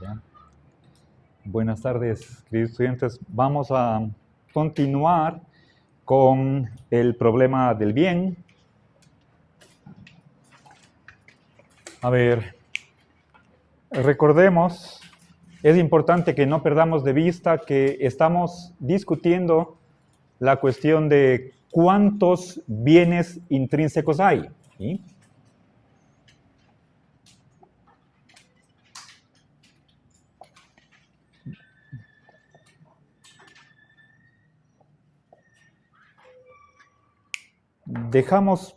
¿Ya? Buenas tardes, queridos estudiantes. Vamos a continuar con el problema del bien. A ver, recordemos, es importante que no perdamos de vista que estamos discutiendo la cuestión de cuántos bienes intrínsecos hay. ¿Sí? Dejamos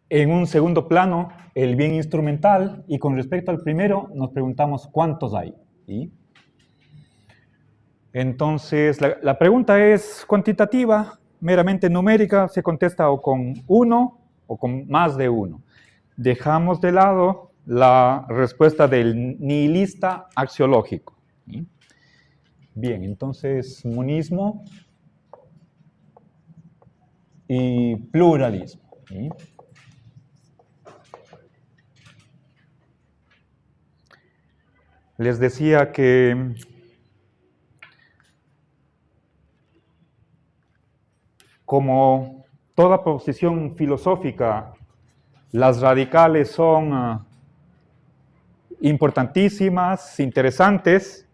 en un segundo plano el bien instrumental y con respecto al primero nos preguntamos cuántos hay. ¿Sí? Entonces, la pregunta es cuantitativa, meramente numérica, se contesta o con uno o con más de uno. Dejamos de lado la respuesta del nihilista axiológico. ¿Sí? Bien, entonces, monismo y pluralismo. ¿Sí? Les decía que como toda posición filosófica, las radicales son importantísimas, interesantes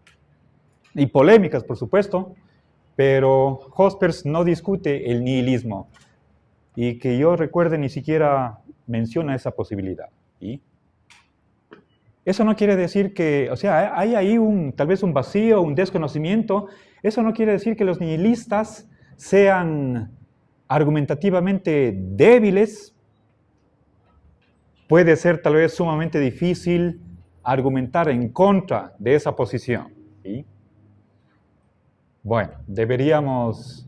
y polémicas, por supuesto, pero Hospers no discute el nihilismo y que yo recuerde ni siquiera menciona esa posibilidad. ¿Sí? Eso no quiere decir que, o sea, hay ahí tal vez un vacío, un desconocimiento. Eso no quiere decir que los nihilistas sean argumentativamente débiles. Puede ser tal vez sumamente difícil argumentar en contra de esa posición. ¿Sí? Bueno, deberíamos,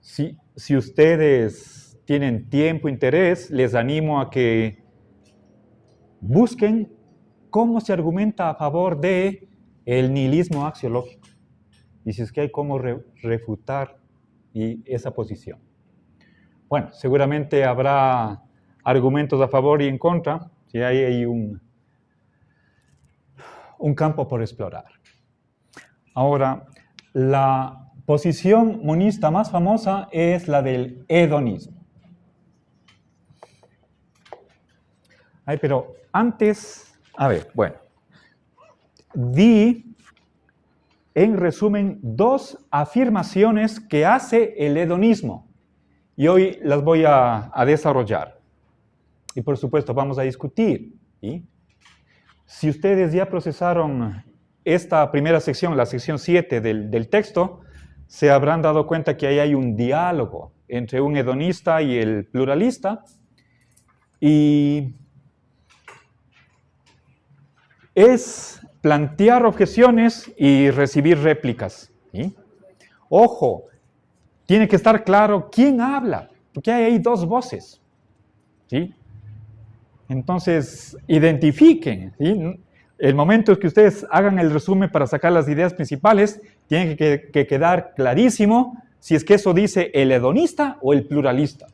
si ustedes tienen tiempo, interés, les animo a que busquen cómo se argumenta a favor de el nihilismo axiológico y si es que hay cómo refutar esa posición. Bueno, seguramente habrá argumentos a favor y en contra, si hay un campo por explorar. Ahora, la posición monista más famosa es la del hedonismo. Ay, pero antes, a ver, bueno, di en resumen dos afirmaciones que hace el hedonismo y hoy las voy a desarrollar. Y por supuesto vamos a discutir. ¿Sí? Si ustedes ya procesaron esta primera sección, la sección 7 del texto, se habrán dado cuenta que ahí hay un diálogo entre un hedonista y el pluralista y es plantear objeciones y recibir réplicas. ¿Sí? Ojo, tiene que estar claro quién habla, porque hay ahí dos voces. ¿Sí? Entonces, identifiquen. ¿Sí? El momento que ustedes hagan el resumen para sacar las ideas principales, tiene que quedar clarísimo si es que eso dice el hedonista o el pluralista.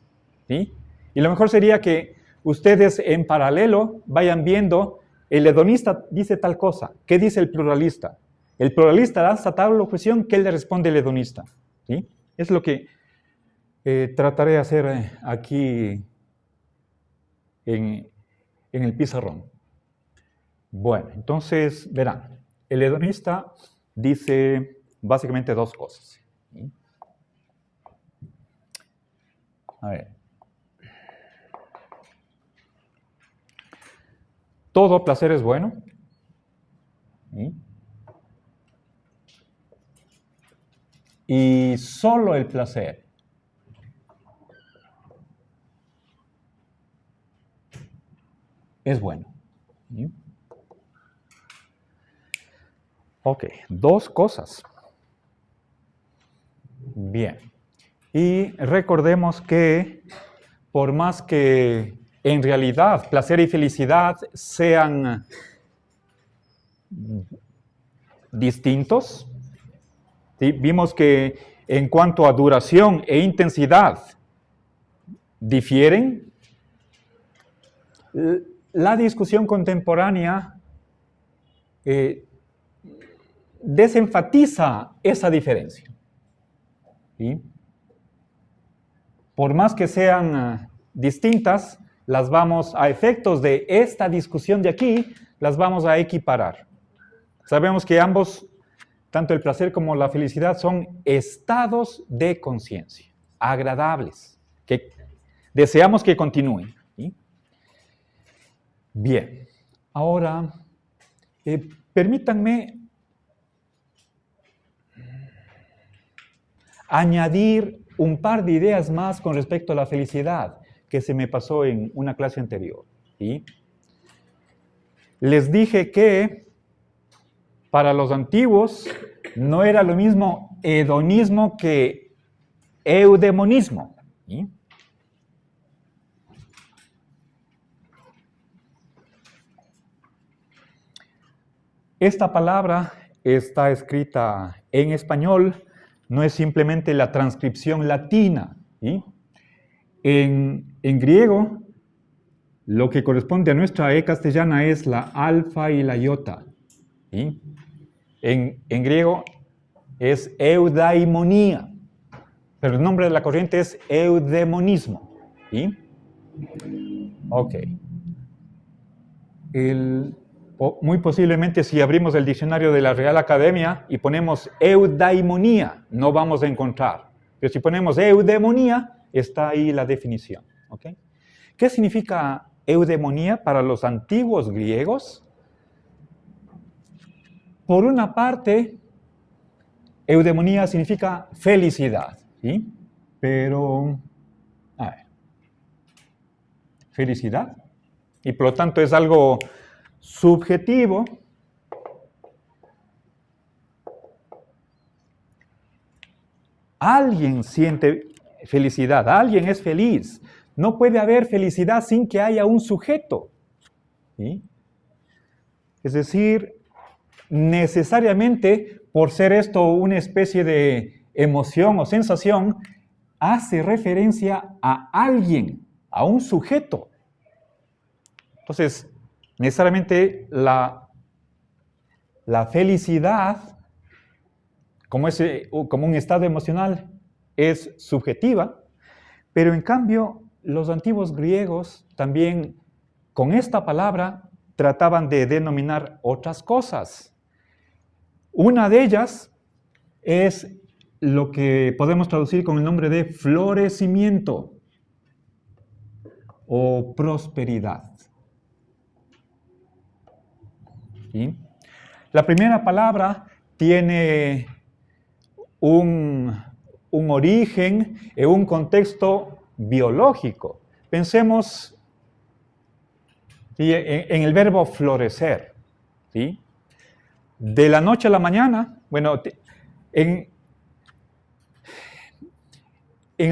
¿Sí? Y lo mejor sería que ustedes en paralelo vayan viendo, el hedonista dice tal cosa, ¿qué dice el pluralista? El pluralista lanza tal objeción, ¿qué le responde el hedonista? ¿Sí? Es lo que trataré de hacer aquí en el pizarrón. Bueno, entonces verán, el hedonista dice básicamente dos cosas. ¿Sí? A ver. Todo placer es bueno. ¿Sí? Y solo el placer es bueno. ¿Sí? Ok, dos cosas. Bien. Y recordemos que por más que en realidad placer y felicidad sean distintos, ¿sí? Vimos que en cuanto a duración e intensidad difieren. La discusión contemporánea desenfatiza esa diferencia. ¿Sí? Por más que sean distintas, las vamos, a efectos de esta discusión de aquí, las vamos a equiparar. Sabemos que ambos, tanto el placer como la felicidad, son estados de conciencia, agradables, que deseamos que continúen. ¿Sí? Bien, ahora permítanme añadir un par de ideas más con respecto a la felicidad que se me pasó en una clase anterior. ¿Sí? Les dije que para los antiguos no era lo mismo hedonismo que eudemonismo. ¿Sí? Esta palabra está escrita en español, no es simplemente la transcripción latina. ¿Sí? En griego, lo que corresponde a nuestra E castellana es la alfa y la iota. ¿Sí? En griego es eudaimonía, pero el nombre de la corriente es eudemonismo. ¿Sí? Ok. Muy posiblemente si abrimos el diccionario de la Real Academia y ponemos eudaimonía, no vamos a encontrar. Pero si ponemos eudemonía, está ahí la definición. ¿Okay? ¿Qué significa eudemonía para los antiguos griegos? Por una parte, eudemonía significa felicidad. ¿Sí? Pero, a ver, felicidad. Y por lo tanto es algo subjetivo. Alguien siente felicidad, alguien es feliz. No puede haber felicidad sin que haya un sujeto. ¿Sí? Es decir, necesariamente, por ser esto una especie de emoción o sensación, hace referencia a alguien, a un sujeto. Entonces, necesariamente la felicidad, como un estado emocional, es subjetiva, pero en cambio los antiguos griegos también con esta palabra trataban de denominar otras cosas. Una de ellas es lo que podemos traducir con el nombre de florecimiento o prosperidad. ¿Sí? La primera palabra tiene un origen en un contexto biológico. Pensemos ¿sí? en el verbo florecer. ¿Sí? De la noche a la mañana, bueno, en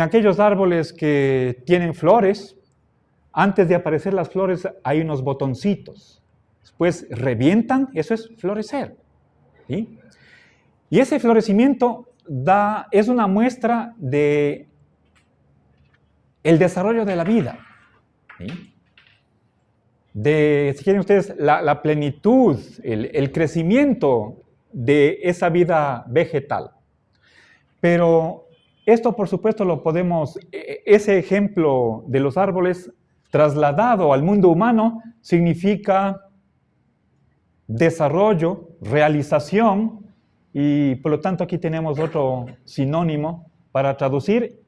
aquellos árboles que tienen flores, antes de aparecer las flores hay unos botoncitos. Después revientan, eso es florecer. ¿Sí? Y ese florecimiento es una muestra de el desarrollo de la vida. ¿Sí? Si quieren ustedes, la plenitud, el crecimiento de esa vida vegetal. Pero esto, por supuesto, lo podemos, ese ejemplo de los árboles trasladado al mundo humano significa desarrollo, realización, y por lo tanto aquí tenemos otro sinónimo para traducir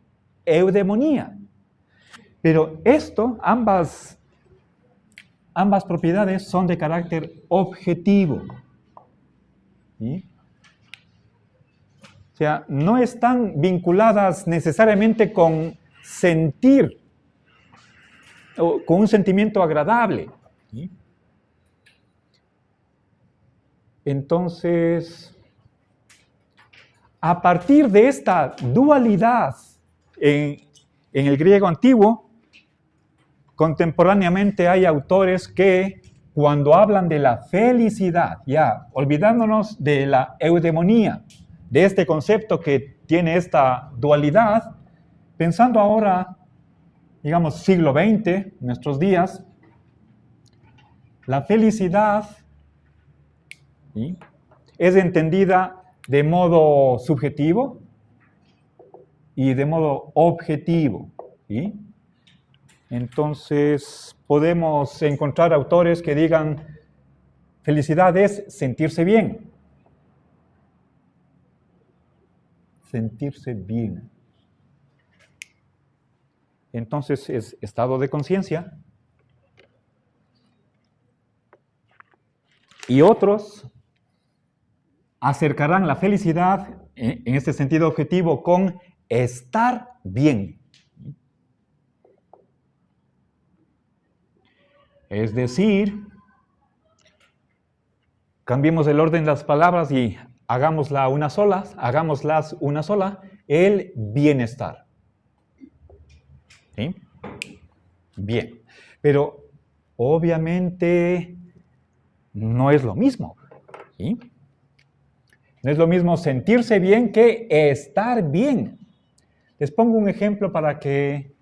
eudemonía. Pero ambas propiedades son de carácter objetivo. ¿Sí? O sea, no están vinculadas necesariamente con sentir o con un sentimiento agradable. ¿Sí? Entonces, a partir de esta dualidad en el griego antiguo, contemporáneamente hay autores que cuando hablan de la felicidad, ya olvidándonos de la eudemonía, de este concepto que tiene esta dualidad, pensando ahora, digamos, siglo XX, nuestros días, la felicidad ¿sí? Es entendida de modo subjetivo y de modo objetivo, ¿sí? Entonces, podemos encontrar autores que digan, felicidad es sentirse bien. Sentirse bien. Entonces, es estado de conciencia. Y otros acercarán la felicidad, en este sentido objetivo, con estar bien. Es decir, cambiemos el orden de las palabras y hagámoslas una sola, el bienestar. ¿Sí? Bien, pero obviamente no es lo mismo. ¿Sí? No es lo mismo sentirse bien que estar bien. Les pongo un ejemplo para que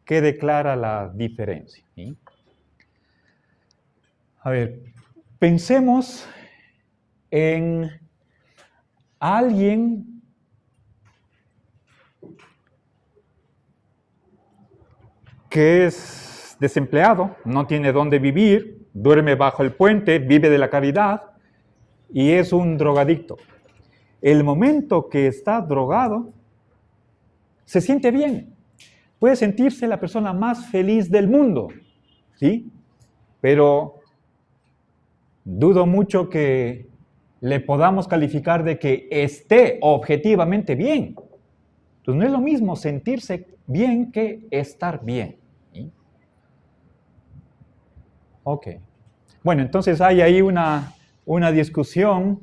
quede clara la diferencia. ¿Sí? A ver, pensemos en alguien que es desempleado, no tiene dónde vivir, duerme bajo el puente, vive de la caridad y es un drogadicto. El momento que está drogado, se siente bien. Puede sentirse la persona más feliz del mundo, ¿sí? Pero dudo mucho que le podamos calificar de que esté objetivamente bien. Entonces no es lo mismo sentirse bien que estar bien. ¿Sí? Ok. Bueno, entonces hay ahí una discusión.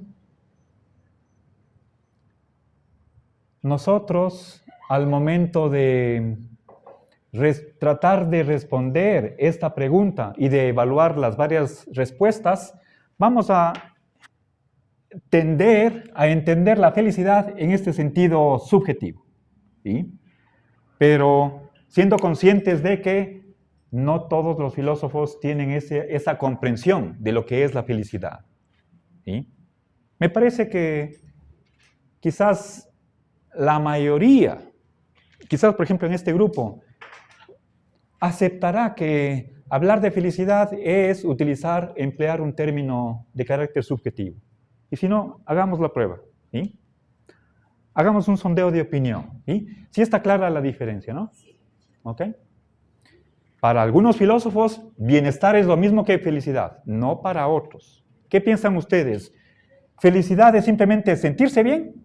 Nosotros, al momento de tratar de responder esta pregunta y de evaluar las varias respuestas, vamos a tender a entender la felicidad en este sentido subjetivo. ¿Sí? Pero siendo conscientes de que no todos los filósofos tienen esa comprensión de lo que es la felicidad. ¿Sí? Me parece que quizás la mayoría, quizás por ejemplo en este grupo, aceptará que hablar de felicidad es emplear un término de carácter subjetivo. Y si no, hagamos la prueba. ¿Sí? Hagamos un sondeo de opinión. ¿Sí? Sí está clara la diferencia, ¿no? ¿Ok? Para algunos filósofos, bienestar es lo mismo que felicidad, no para otros. ¿Qué piensan ustedes? ¿Felicidad es simplemente sentirse bien?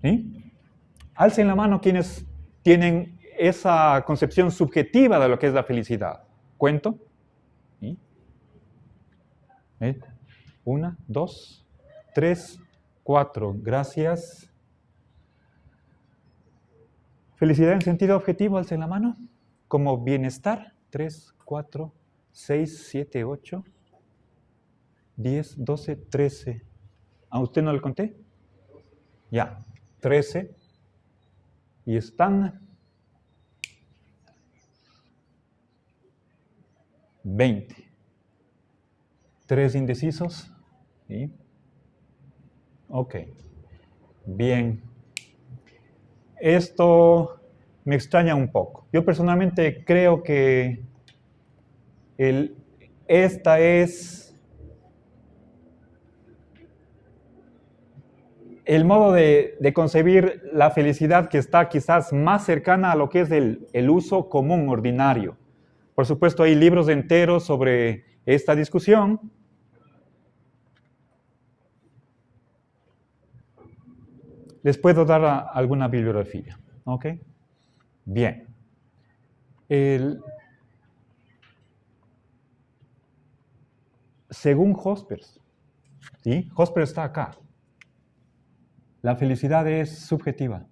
¿Sí? Alcen la mano quienes tienen esa concepción subjetiva de lo que es la felicidad. ¿Cuento? ¿Sí? 1, 2, 3, 4. Gracias. Felicidad en sentido objetivo, alcen la mano. Como bienestar. 3, 4, 6, 7, 8, 10, 12, 13. ¿A usted no le conté? Ya, 13. Y están 20. 3 indecisos. ¿Sí? Ok. Bien. Esto me extraña un poco. Yo personalmente creo que esta es el modo de concebir la felicidad que está quizás más cercana a lo que es el uso común, ordinario. Por supuesto, hay libros enteros sobre esta discusión. Les puedo dar alguna bibliografía. ¿Ok? Bien. Según Jaspers, ¿sí? Jaspers está acá. La felicidad es subjetiva.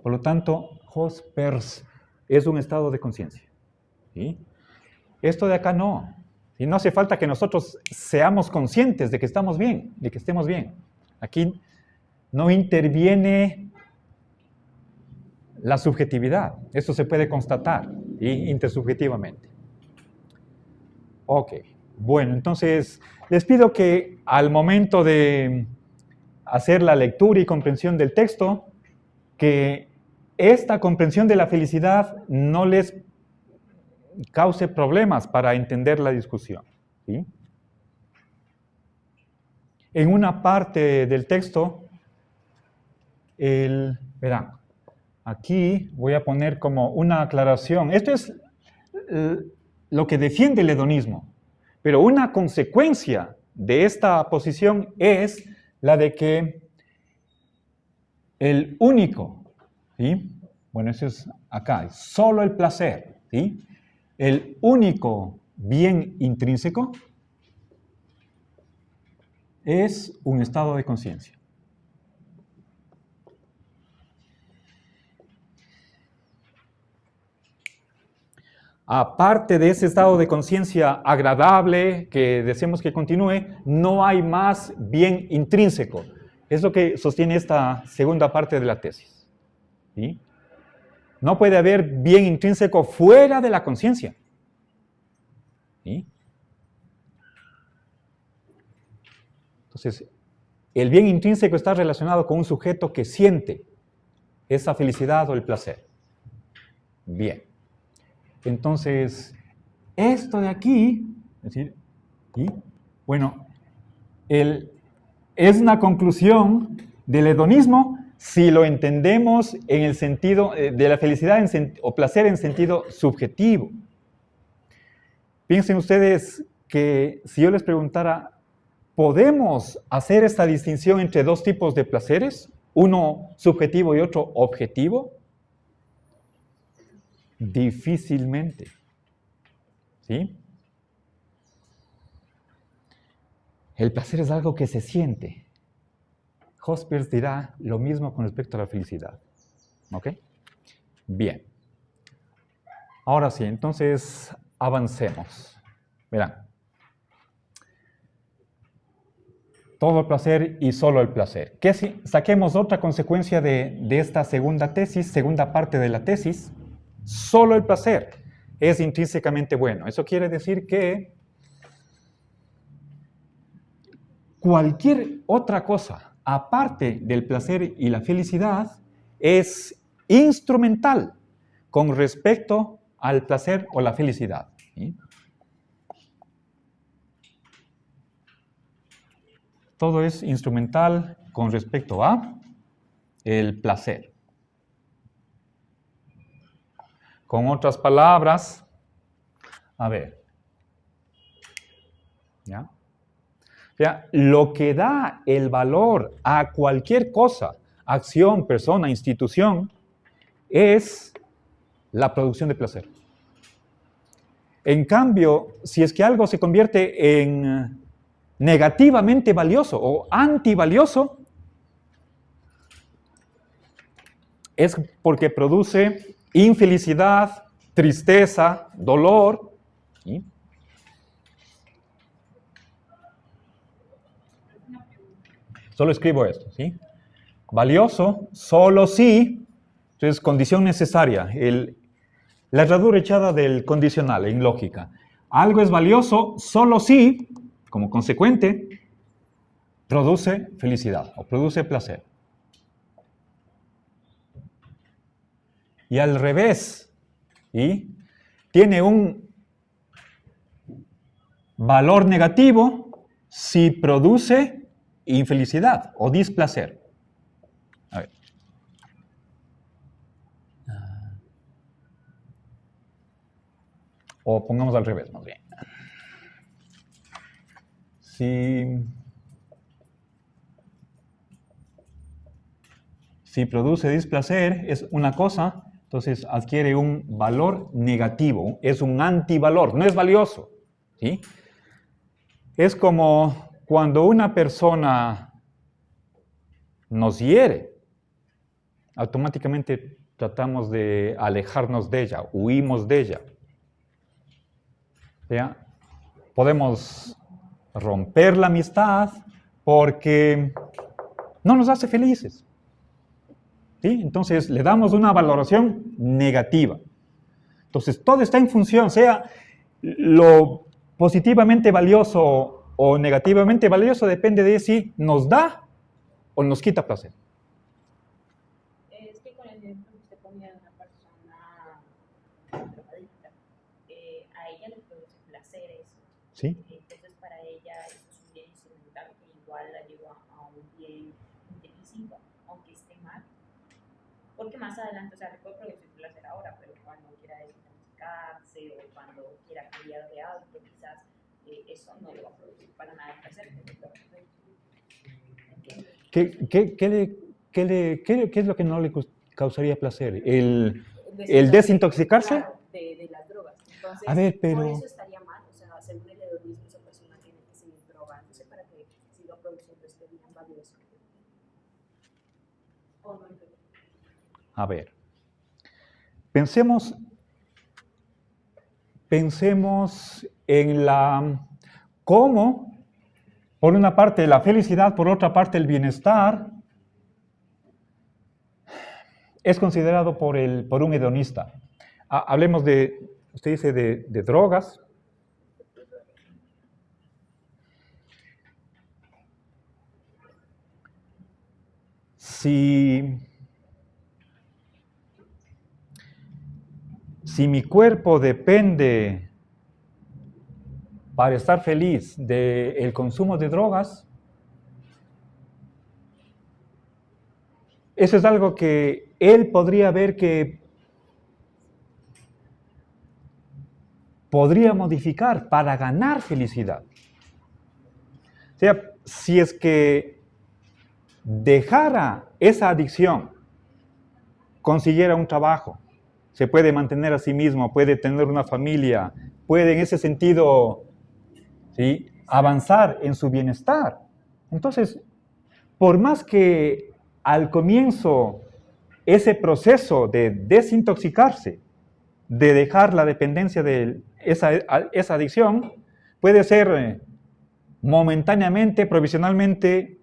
Por lo tanto, Jaspers es un estado de conciencia. ¿Sí? Esto de acá no. Y no hace falta que nosotros seamos conscientes de que estamos bien, de que estemos bien. Aquí no interviene la subjetividad. Esto se puede constatar intersubjetivamente. Ok. Bueno, entonces les pido que al momento de hacer la lectura y comprensión del texto, que esta comprensión de la felicidad no les cause problemas para entender la discusión, ¿sí? En una parte del texto, verán, aquí voy a poner como una aclaración. Esto es lo que defiende el hedonismo, pero una consecuencia de esta posición es la de que el único, ¿sí? Bueno, eso es acá, es solo el placer, ¿sí? El único bien intrínseco es un estado de conciencia. Aparte de ese estado de conciencia agradable que deseamos que continúe, no hay más bien intrínseco. Es lo que sostiene esta segunda parte de la tesis, ¿sí? No puede haber bien intrínseco fuera de la conciencia, ¿sí? Entonces, el bien intrínseco está relacionado con un sujeto que siente esa felicidad o el placer. Bien. Entonces, esto de aquí, es decir, ¿sí? Bueno, es una conclusión del hedonismo si lo entendemos en el sentido de la felicidad o placer en sentido subjetivo. Piensen ustedes que si yo les preguntara, ¿podemos hacer esta distinción entre dos tipos de placeres? Uno subjetivo y otro objetivo. Difícilmente, ¿sí? El placer es algo que se siente. Hospers dirá lo mismo con respecto a la felicidad. ¿Ok? Bien. Ahora sí, entonces avancemos. Verán. Todo el placer y solo el placer. ¿Qué si saquemos otra consecuencia de esta segunda tesis, segunda parte de la tesis? Solo el placer es intrínsecamente bueno. Eso quiere decir que cualquier otra cosa, aparte del placer y la felicidad, es instrumental con respecto al placer o la felicidad, ¿sí? Todo es instrumental con respecto a el placer. Con otras palabras, a ver, ¿ya? O sea, lo que da el valor a cualquier cosa, acción, persona, institución, es la producción de placer. En cambio, si es que algo se convierte en negativamente valioso o antivalioso, es porque produce infelicidad, tristeza, dolor, ¿sí? Solo escribo esto, ¿sí? Valioso, solo si, entonces condición necesaria, la herradura echada del condicional en lógica. Algo es valioso solo si, como consecuente, produce felicidad o produce placer. Y al revés, ¿sí? Tiene un valor negativo si produce infelicidad o displacer. A ver. O pongamos al revés, más bien. Si produce displacer es una cosa, entonces adquiere un valor negativo, es un antivalor, no es valioso, ¿sí? Es como cuando una persona nos hiere, automáticamente tratamos de alejarnos de ella, huimos de ella. ¿Ya? Podemos romper la amistad porque no nos hace felices, ¿sí? Entonces le damos una valoración negativa. Entonces todo está en función, sea lo positivamente valioso o negativamente valioso depende de si nos da o nos quita placer. Es que con el ejemplo que usted ponía de una persona drogadicta, a ella le produce placer eso. ¿Sí? Entonces para ella eso es un bien instrumental que igual la lleva a un bien físico, aunque esté mal. Porque más adelante, o sea, le puede producir placer ahora, pero cuando quiera desintoxicarse o cuando quiera cambiar de hábito, quizás eso no le va a producir para nada placer. ¿Qué es lo que no le causaría placer? ¿El desintoxicarse? Claro, de las drogas. Entonces, a ver, pero... por eso estaría mal, o sea, según el hedonismo, esa persona tiene que seguir drogándose para que siga produciendo este bien valioso. ¿O no? A ver, pensemos en cómo, por una parte, la felicidad, por otra parte, el bienestar, es considerado por un hedonista. Hablemos usted dice de drogas. Si mi cuerpo depende para estar feliz del consumo de drogas, eso es algo que él podría ver que podría modificar para ganar felicidad. O sea, si es que dejara esa adicción, consiguiera un trabajo, se puede mantener a sí mismo, puede tener una familia, puede en ese sentido, ¿sí?, avanzar en su bienestar. Entonces, por más que al comienzo ese proceso de desintoxicarse, de dejar la dependencia de esa adicción, puede ser momentáneamente, provisionalmente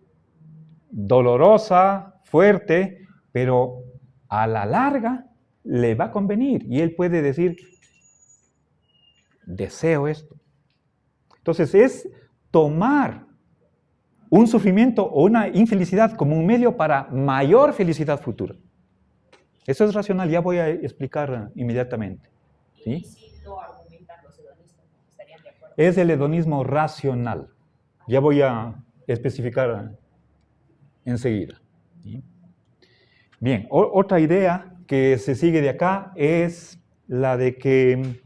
dolorosa, fuerte, pero a la larga le va a convenir y él puede decir, deseo esto. Entonces es tomar un sufrimiento o una infelicidad como un medio para mayor felicidad futura. Eso es racional, ya voy a explicar inmediatamente. ¿Sí? Y si lo argumentan los hedonistas, ¿estarían de acuerdo? Es el hedonismo racional. Ya voy a especificar enseguida. ¿Sí? Bien, otra idea que se sigue de acá es la de que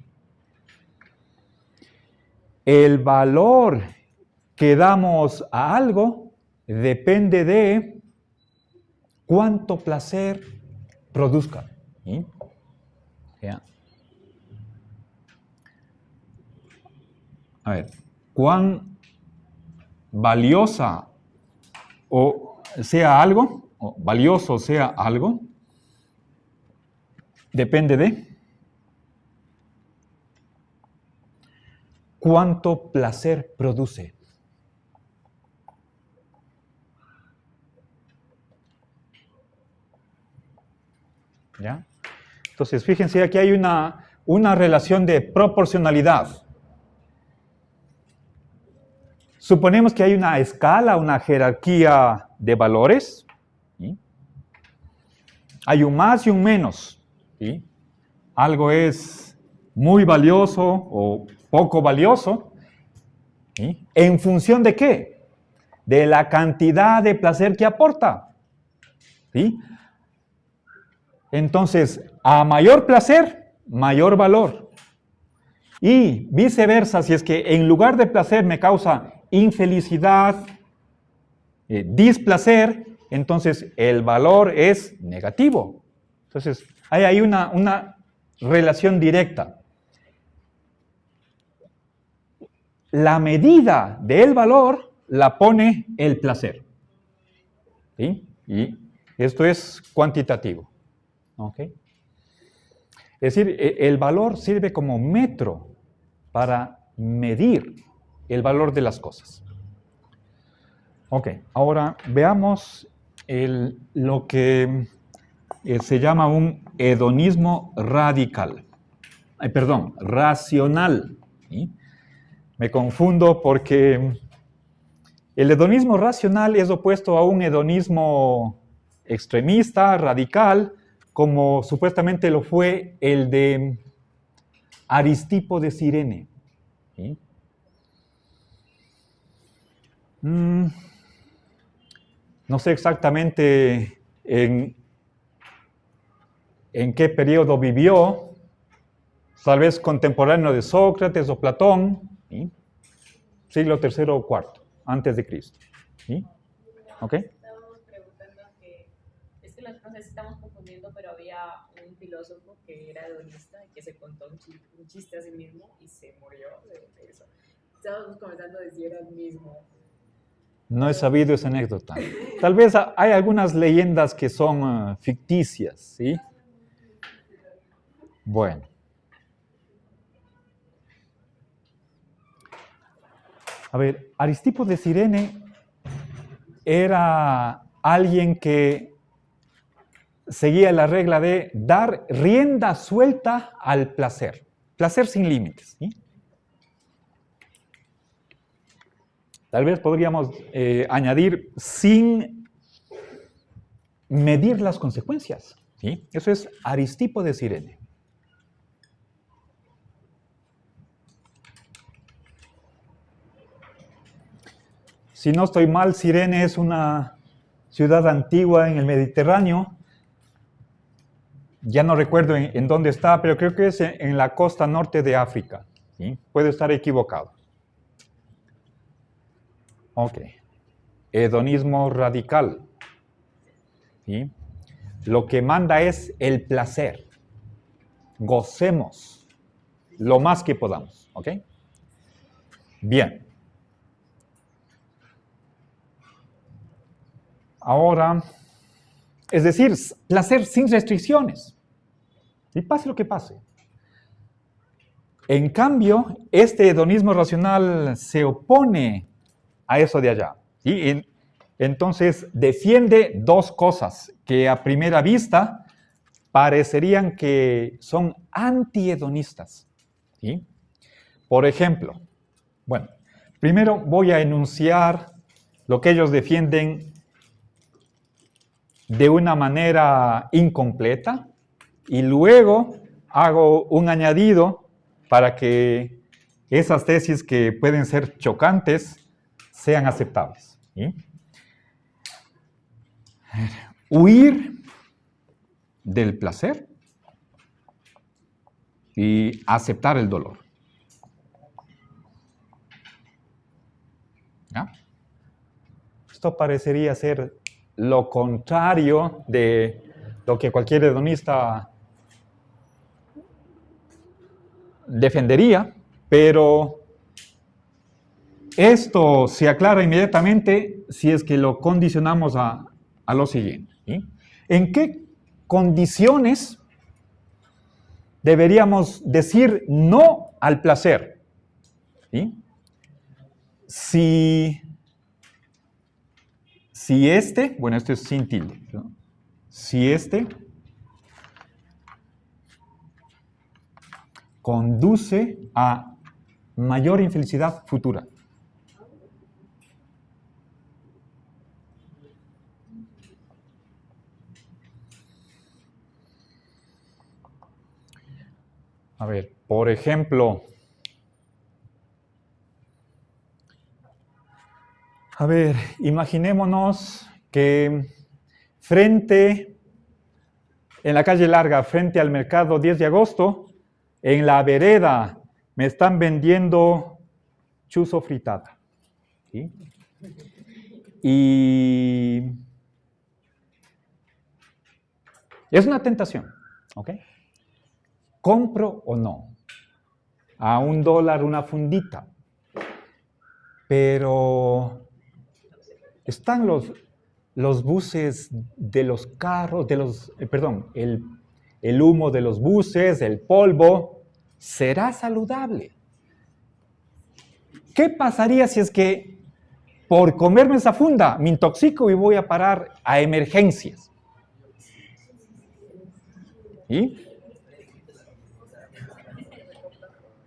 el valor que damos a algo depende de cuánto placer produzca. ¿Sí? ¿Ya? A ver, cuán valiosa o sea algo, o valioso sea algo, depende de cuánto placer produce. ¿Ya? Entonces, fíjense, aquí hay una relación de proporcionalidad. Suponemos que hay una escala, una jerarquía de valores. ¿Sí? Hay un más y un menos. ¿Sí? Algo es muy valioso o poco valioso. ¿Sí? ¿En función de qué? De la cantidad de placer que aporta. ¿Sí? Entonces, a mayor placer, mayor valor. Y viceversa, si es que en lugar de placer me causa infelicidad, displacer, entonces el valor es negativo. Entonces, hay ahí una relación directa. La medida del valor la pone el placer. ¿Sí? Y esto es cuantitativo. ¿Ok? Es decir, el valor sirve como metro para medir el valor de las cosas. Ok, ahora veamos lo que se llama un hedonismo radical. Racional. ¿Sí? Me confundo porque el hedonismo racional es opuesto a un hedonismo extremista, radical, como supuestamente lo fue el de Aristipo de Cirene. ¿Sí? No sé exactamente en qué periodo vivió, tal vez contemporáneo de Sócrates o Platón, ¿sí? Siglo III o IV, antes de Cristo. ¿Sí? ¿Ok? Estábamos preguntando que, es que no sé si estamos confundiendo, pero había un filósofo que era hedonista y que se contó un chiste a sí mismo y se murió de eso. Estábamos comentando de si era el mismo. No he sabido esa anécdota. Tal vez hay algunas leyendas que son ficticias, ¿sí? Bueno. A ver, Aristipo de Cirene era alguien que seguía la regla de dar rienda suelta al placer. Placer sin límites, ¿sí? Tal vez podríamos añadir sin medir las consecuencias, ¿sí? Eso es Aristipo de Cirene. Si no estoy mal, Cirene es una ciudad antigua en el Mediterráneo. Ya no recuerdo en dónde está, pero creo que es en la costa norte de África. ¿Sí? Puedo estar equivocado. Ok. Hedonismo radical. ¿Sí? Lo que manda es el placer. Gocemos lo más que podamos. ¿Ok? Bien. Ahora, es decir, placer sin restricciones. Y pase lo que pase. En cambio, este hedonismo racional se opone a eso de allá. ¿Sí? Entonces, defiende dos cosas que a primera vista parecerían que son antihedonistas. ¿Sí? Por ejemplo, bueno, primero voy a enunciar lo que ellos defienden de una manera incompleta y luego hago un añadido para que esas tesis que pueden ser chocantes sean aceptables. ¿Sí? Huir del placer y aceptar el dolor. ¿Ya? Esto parecería ser lo contrario de lo que cualquier hedonista defendería, pero esto se aclara inmediatamente si es que lo condicionamos a lo siguiente. ¿Sí? ¿En qué condiciones deberíamos decir no al placer? ¿Sí? Si este, bueno, esto es sin tilde, ¿no? Si este conduce a mayor infelicidad futura. A ver, por ejemplo, imaginémonos que en la calle Larga, frente al mercado 10 de agosto, en la vereda me están vendiendo chuzo fritada. ¿Sí? Y es una tentación, ¿ok? ¿Compro o no? A $1 una fundita. Pero están los buses de los carros, el humo de los buses, el polvo, ¿será saludable? ¿Qué pasaría si es que por comerme esa funda me intoxico y voy a parar a emergencias? ¿Y?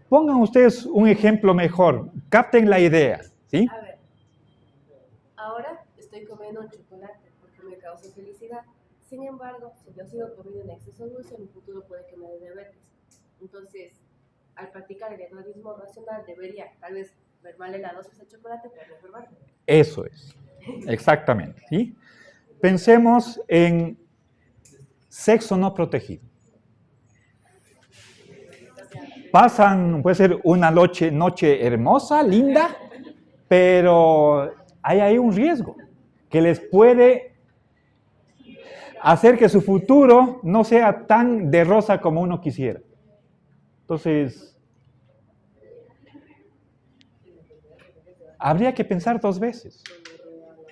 pongan ustedes un ejemplo mejor, capten la idea, ¿sí? A ver, ahora estoy comiendo un chocolate porque me causa felicidad. Sin embargo, si yo sigo comiendo en exceso dulce, en un futuro puede que me dé diabetes. Entonces, al practicar el hedonismo racional, debería tal vez mermarle la dosis de chocolate para no enfermarme. Eso es, exactamente, ¿sí? Pensemos en sexo no protegido. Pasan, puede ser una noche hermosa, linda, pero hay ahí un riesgo que les puede hacer que su futuro no sea tan de rosa como uno quisiera. Entonces, habría que pensar 2 veces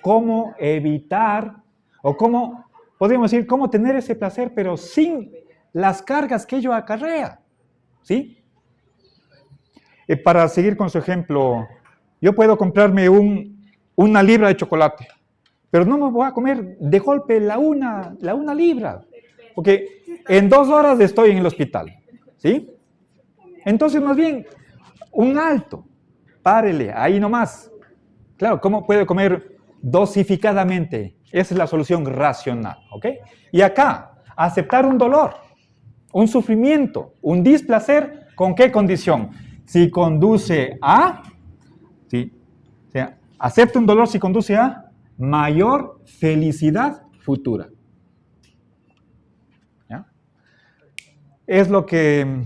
cómo evitar, o cómo, podríamos decir, cómo tener ese placer, pero sin las cargas que ello acarrea, ¿sí? Para seguir con su ejemplo, yo puedo comprarme una libra de chocolate, pero no me voy a comer de golpe la una libra, porque en 2 horas estoy en el hospital, ¿sí? Entonces, más bien, un alto, párele, ahí nomás. Claro, ¿cómo puede comer dosificadamente? Esa es la solución racional, ¿ok? Y acá, aceptar un dolor, un sufrimiento, un displacer, ¿con qué condición? Si conduce a, ¿sí? O sea, acepta un dolor si conduce a mayor felicidad futura. ¿Ya? Es lo que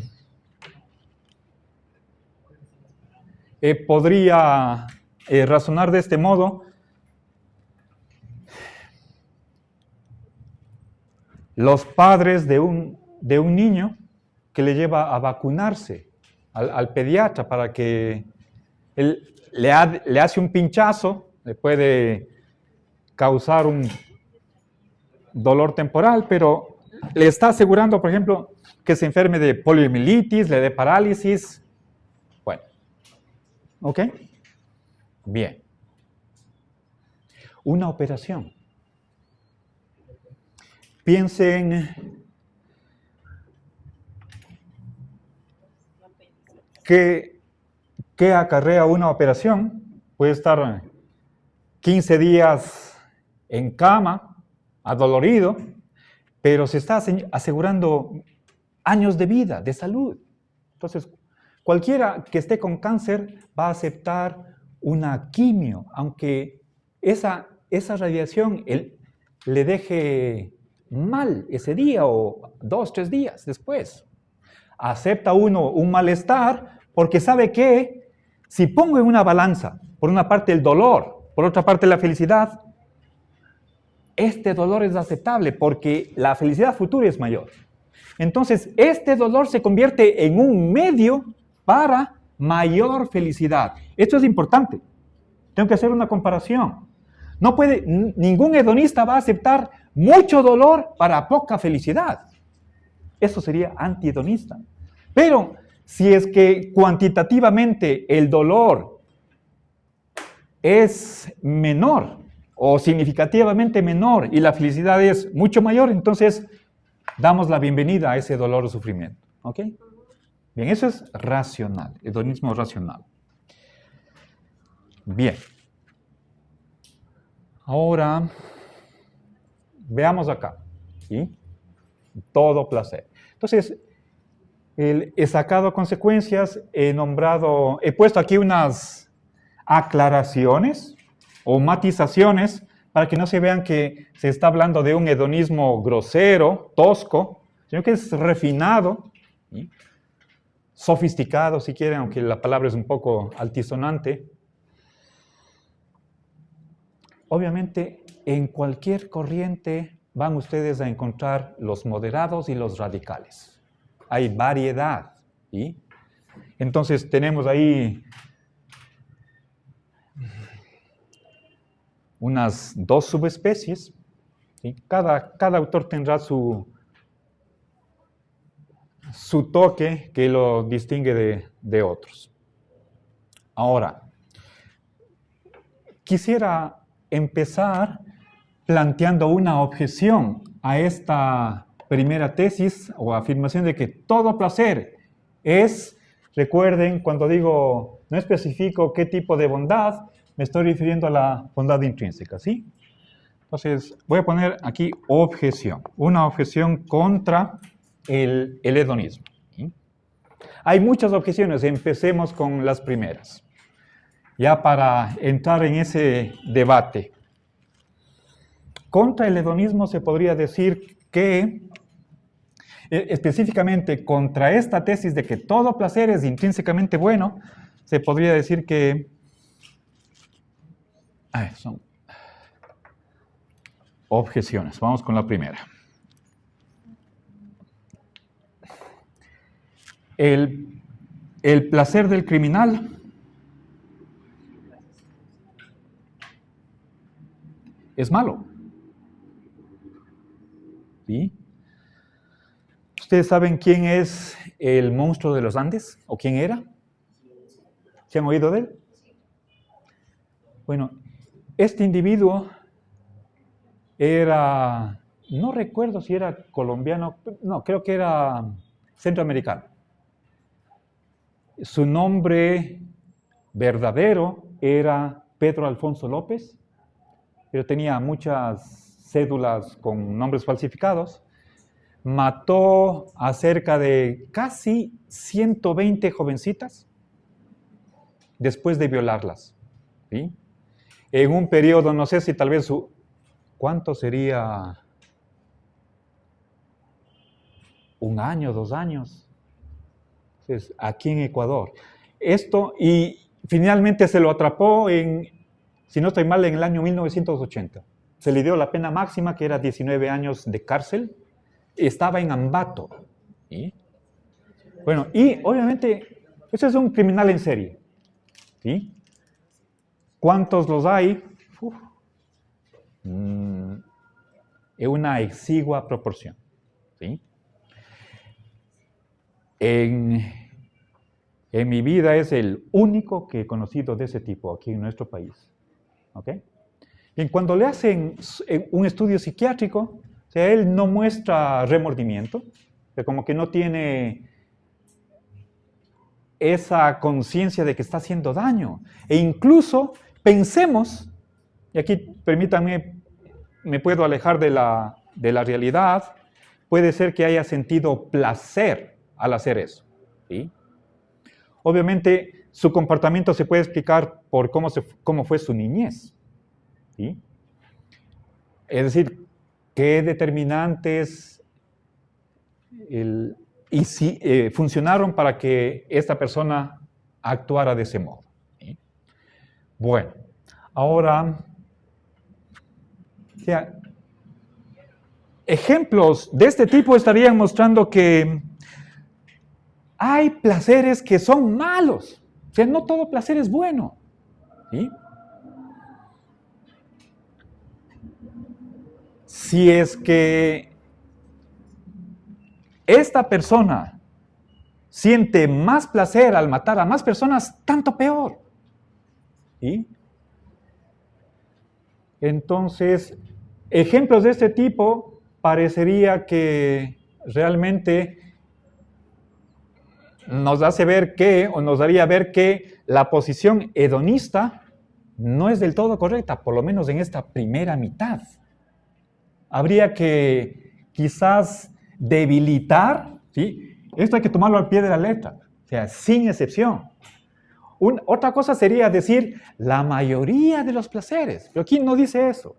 podría razonar de este modo. Los padres de un niño que le lleva a vacunarse al pediatra para que él le hace un pinchazo, le puede causar un dolor temporal, pero le está asegurando, por ejemplo, que se enferme de poliomielitis, le dé parálisis. Bueno, ¿ok? Bien. Una operación. Piensen ¿qué acarrea una operación? Puede estar 15 días en cama, adolorido, pero se está asegurando años de vida, de salud. Entonces, cualquiera que esté con cáncer va a aceptar una quimio, aunque esa radiación le deje mal ese día o 2, 3 días después. Acepta uno un malestar porque sabe que si pongo en una balanza, por una parte el dolor, por otra parte la felicidad, este dolor es aceptable porque la felicidad futura es mayor. Entonces, este dolor se convierte en un medio para mayor felicidad. Esto es importante. Tengo que hacer una comparación. No puede, ningún hedonista va a aceptar mucho dolor para poca felicidad. Eso sería antihedonista. Pero si es que cuantitativamente el dolor es menor o significativamente menor y la felicidad es mucho mayor, entonces damos la bienvenida a ese dolor o sufrimiento. ¿Ok? Bien, eso es racional, hedonismo racional. Bien. Ahora, veamos acá. ¿Sí? Todo placer. Entonces, he sacado consecuencias, he puesto aquí unas aclaraciones o matizaciones para que no se vean que se está hablando de un hedonismo grosero, tosco, sino que es refinado, ¿sí? Sofisticado, si quieren, aunque la palabra es un poco altisonante. Obviamente, en cualquier corriente van ustedes a encontrar los moderados y los radicales. Hay variedad, ¿sí? Entonces tenemos ahí unas 2 subespecies, ¿sí? Cada autor tendrá su toque que lo distingue de otros. Ahora, quisiera empezar planteando una objeción a esta primera tesis o afirmación de que todo placer es Recuerden, cuando digo, no especifico qué tipo de bondad, me estoy refiriendo a la bondad intrínseca, ¿sí? Entonces, voy a poner aquí objeción, una objeción contra el hedonismo, ¿sí? Hay muchas objeciones, empecemos con las primeras, ya para entrar en ese debate. Contra el hedonismo se podría decir que, específicamente contra esta tesis de que todo placer es intrínsecamente bueno, se podría decir que son objeciones. Vamos con la primera. El placer del criminal es malo. ¿Sí? ¿Ustedes saben quién es el monstruo de los Andes? ¿O quién era? ¿Se han oído de él? Bueno, este individuo era, no recuerdo si era colombiano, no, creo que era centroamericano. Su nombre verdadero era Pedro Alfonso López, pero tenía muchas cédulas con nombres falsificados. Mató a cerca de casi 120 jovencitas después de violarlas, ¿sí? En un periodo, no sé si tal vez ¿cuánto sería? ¿Un año, 2 años? Entonces, aquí en Ecuador. Esto, y finalmente se lo atrapó si no estoy mal, en el año 1980. Se le dio la pena máxima, que era 19 años de cárcel. Estaba en Ambato. ¿Sí? Bueno, y obviamente, ese es un criminal en serie. ¿Sí? ¿Cuántos los hay? En una exigua proporción. ¿Sí? En mi vida es el único que he conocido de ese tipo aquí en nuestro país. ¿Ok? Y cuando le hacen un estudio psiquiátrico, o sea, él no muestra remordimiento, o sea, como que no tiene esa conciencia de que está haciendo daño. E incluso pensemos, y aquí permítanme, me puedo alejar de la realidad, puede ser que haya sentido placer al hacer eso. ¿Sí? Obviamente, su comportamiento se puede explicar por cómo fue su niñez. ¿Sí? Es decir, qué determinantes funcionaron para que esta persona actuara de ese modo. ¿Sí? Bueno, ahora, o sea, ejemplos de este tipo estarían mostrando que hay placeres que son malos. O sea, no todo placer es bueno. ¿Sí? Si es que esta persona siente más placer al matar a más personas, tanto peor. ¿Sí? Entonces, ejemplos de este tipo parecería que realmente nos hace ver o nos daría ver que la posición hedonista no es del todo correcta, por lo menos en esta primera mitad. Habría que quizás debilitar, ¿sí? Esto hay que tomarlo al pie de la letra, o sea, sin excepción. Otra cosa sería decir la mayoría de los placeres, pero aquí no dice eso.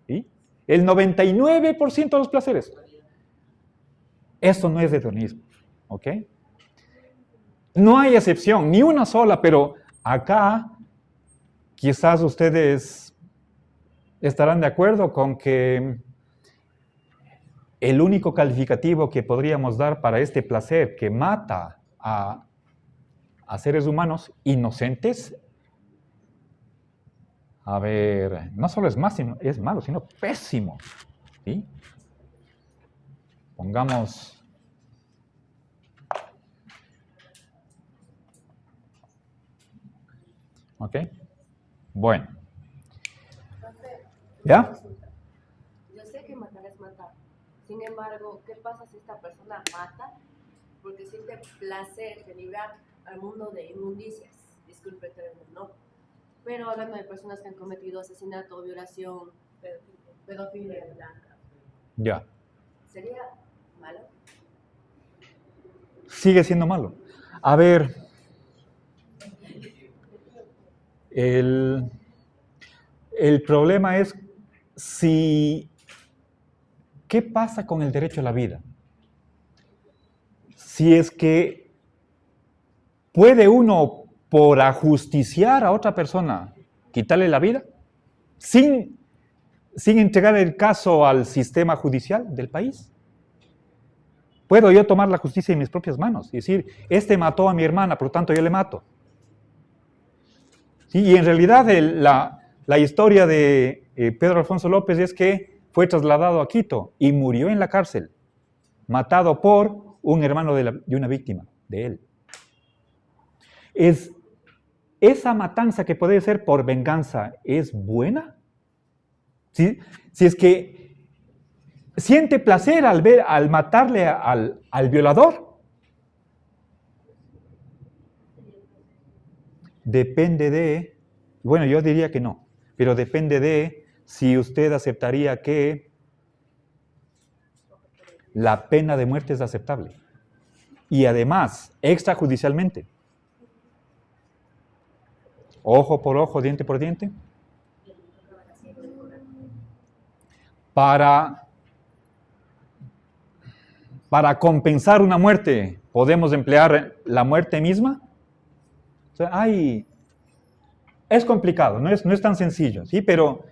¿Sí? El 99% de los placeres. Eso no es hedonismo, ¿ok? No hay excepción, ni una sola, pero acá quizás ustedes estarán de acuerdo con que el único calificativo que podríamos dar para este placer que mata a seres humanos inocentes, a ver, no solo es malo, sino pésimo. ¿Sí? Pongamos... ¿Ok? Bueno. ¿Ya? Yo sé que matar es matar. Sin embargo, ¿qué pasa si esta persona mata porque siente placer de librar al mundo de inmundicias, disculpe el término, ¿no? Pero hablando de personas que han cometido asesinato, violación, pedofilia, Ya. ¿sería malo? Sigue siendo malo. A ver, el problema es ¿qué pasa con el derecho a la vida? Si es que puede uno, por ajusticiar a otra persona, quitarle la vida, sin entregar el caso al sistema judicial del país. ¿Puedo yo tomar la justicia en mis propias manos y decir, este mató a mi hermana, por lo tanto yo le mato? ¿Sí? Y en realidad la historia de Pedro Alfonso López es que fue trasladado a Quito y murió en la cárcel, matado por un hermano de una víctima, de él. ¿Esa matanza que puede ser por venganza es buena? Si es que siente placer al matarle al violador. Depende de, bueno, yo diría que no, pero depende de si usted aceptaría que la pena de muerte es aceptable. Y además, extrajudicialmente. Ojo por ojo, diente por diente. Para compensar una muerte, ¿podemos emplear la muerte misma? O sea, es complicado, no es tan sencillo, ¿sí? Pero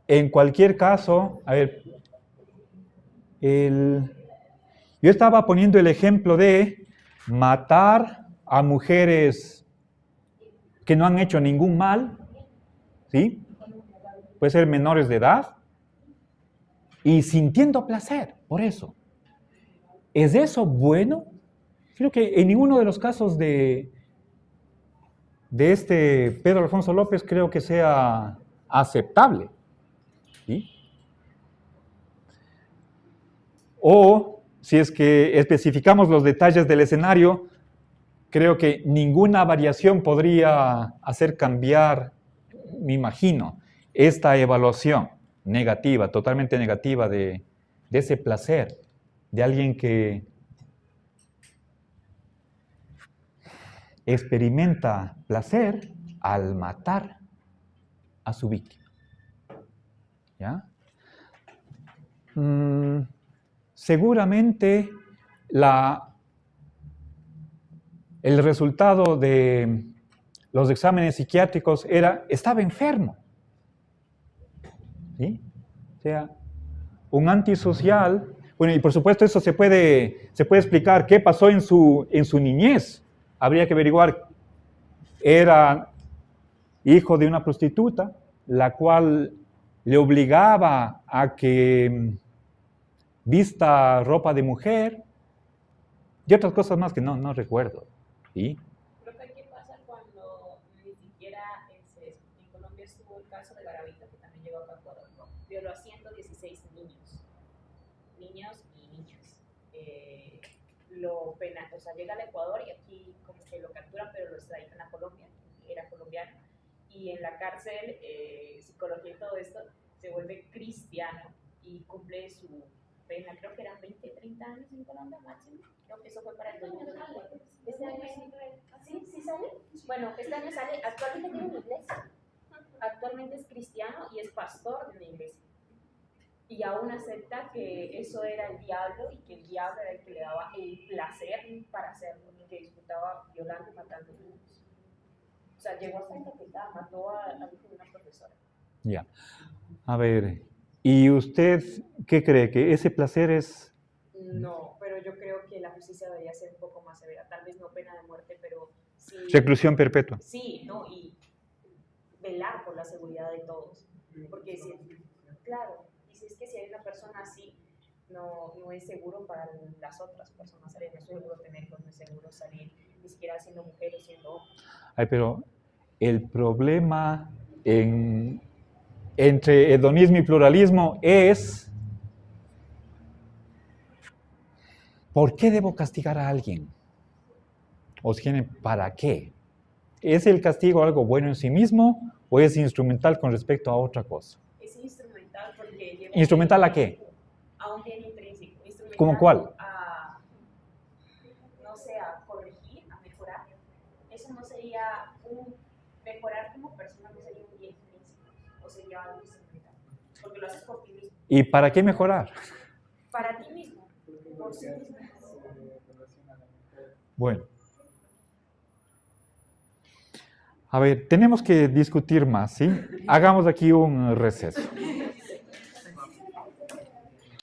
en cualquier caso, a ver, yo estaba poniendo el ejemplo de matar a mujeres que no han hecho ningún mal, ¿sí? Puede ser menores de edad, y sintiendo placer por eso. ¿Es eso bueno? Creo que en ninguno de los casos de este Pedro Alfonso López creo que sea aceptable. ¿Sí? O, si es que especificamos los detalles del escenario, creo que ninguna variación podría hacer cambiar, me imagino, esta evaluación negativa, totalmente negativa de ese placer de alguien que experimenta placer al matar a su víctima. ¿Ya? Seguramente el resultado de los exámenes psiquiátricos estaba enfermo. ¿Sí? O sea, un antisocial. Bueno, y por supuesto eso se puede explicar qué pasó en su niñez. Habría que averiguar, era hijo de una prostituta, la cual le obligaba a que vista ropa de mujer y otras cosas más que no recuerdo. ¿Sí? Profe, ¿qué pasa cuando ni siquiera en Colombia estuvo el caso de Garavito, que también llegó acá a Ecuador? Violó a 116 niños y niñas. O sea, llega al Ecuador y aquí como que lo capturan, pero lo extraditan a Colombia, era colombiano, y en la cárcel, psicología y todo esto, se vuelve cristiano y cumple su pena, creo que eran 20, 30 años en Colombia máximo, creo que eso fue para el 2004. Este año sí sale. Bueno, este año sale, actualmente tiene una iglesia, actualmente es cristiano y es pastor de una iglesia. Y aún acepta que eso era el diablo y que el diablo era el que le daba el placer para hacerlo, que disfrutaba violando y matando niños. O sea, llegó hasta encapetada, mató al hijo de una profesora. Ya. A ver, ¿y usted qué cree? ¿Que ese placer es...? No, pero yo creo que la justicia debería ser un poco más severa. Tal vez no pena de muerte, pero sí... Reclusión perpetua. Sí, ¿no? Y velar por la seguridad de todos. Porque si... Claro... Es que si hay una persona así, no es seguro para las otras personas salir, no es seguro tenerlos, no es seguro salir, ni siquiera siendo mujer o siendo hombre. Ay, pero el problema entre hedonismo y pluralismo es ¿por qué debo castigar a alguien? ¿O si tiene para qué? ¿Es el castigo algo bueno en sí mismo o es instrumental con respecto a otra cosa? Es instrumental porque lleva ¿Instrumental a qué? a un bien intrínseco. Instrumental ¿Cómo cuál? A, no sé, a corregir, a mejorar. Eso no sería un mejorar como persona, no sería un bien intrínseco, o sería algo instrumental. Porque lo haces por ti mismo. ¿Y para qué mejorar? Para ti mismo, por sí mismo. Bueno. A ver, tenemos que discutir más, ¿sí? Hagamos aquí un receso.